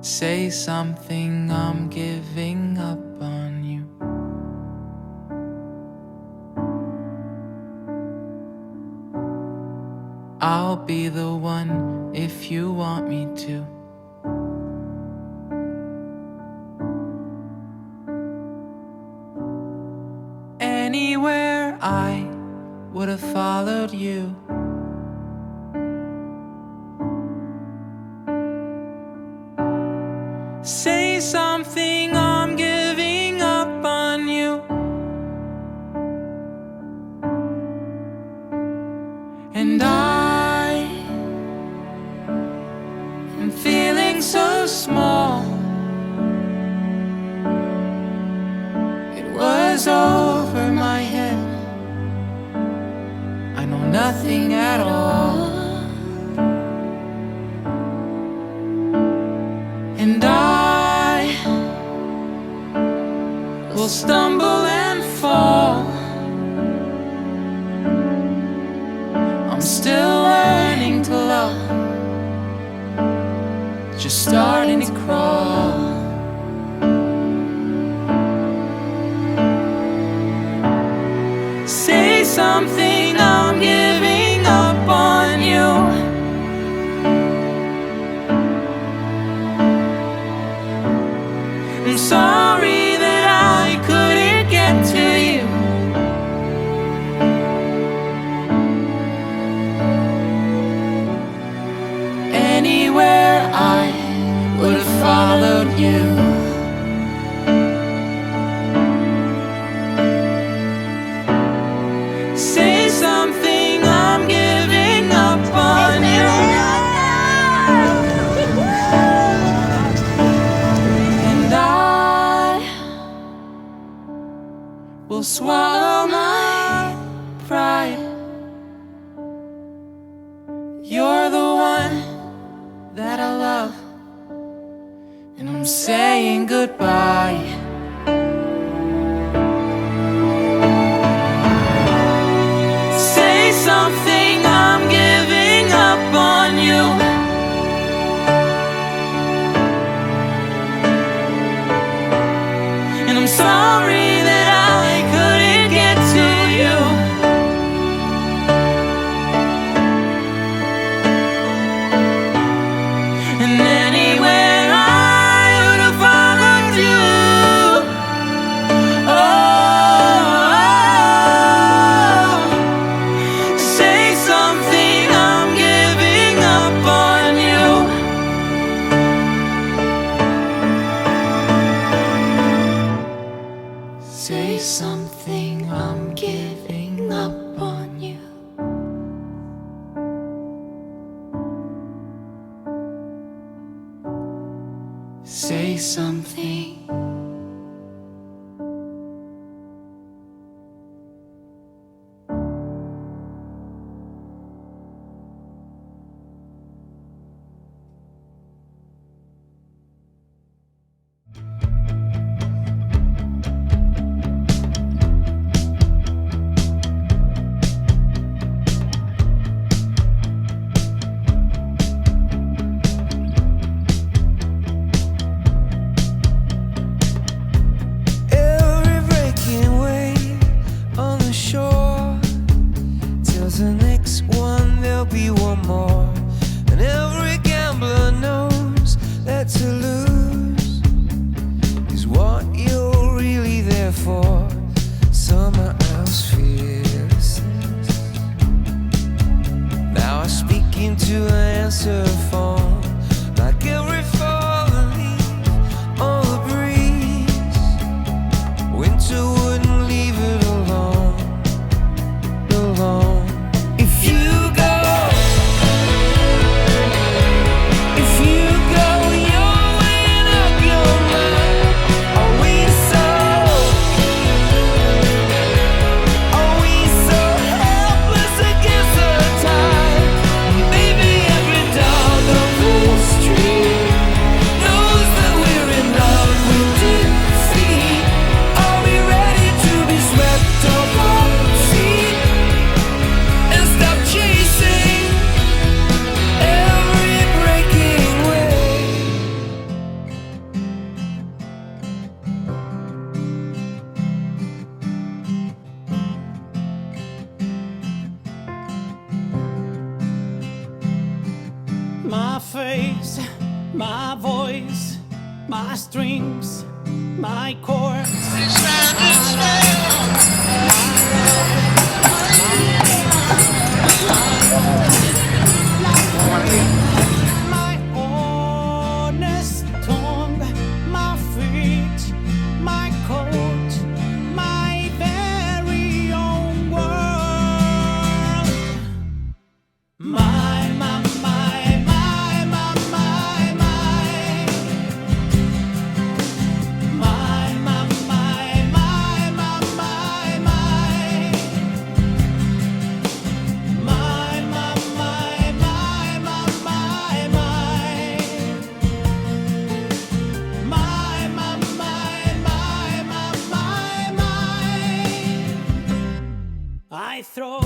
Say something, I'm giving up on you. I'll be the one if you want me to. Anywhere I would have followed you. Say something, I'm giving up on you. And I am feeling so small. It was over my head. I know nothing at all. And I will stumble and fall. I'm still learning to love, just starting to crawl. Say something, I'm giving up on you. I'm sorry that I couldn't get to you. Anywhere I would have followed you. Say something, I'm giving up on you. And I will swallow my pride. You're the one that I love, and I'm saying goodbye. Say something, I'm giving up on you. And I'm sorry that I couldn't get to you. And anywhere I would have followed you. Oh, say something, I'm giving up on you. Say something, I'm giving up on you. Say something. My face, my voice, my strings, my chords. My honest tongue, my feet, my coat, my very own world. My, my, my, my, my, my, my. My, my, my, my, my, my, my. My, my, my, my, my, my, my. My, my, my, my, my, my, my. I throw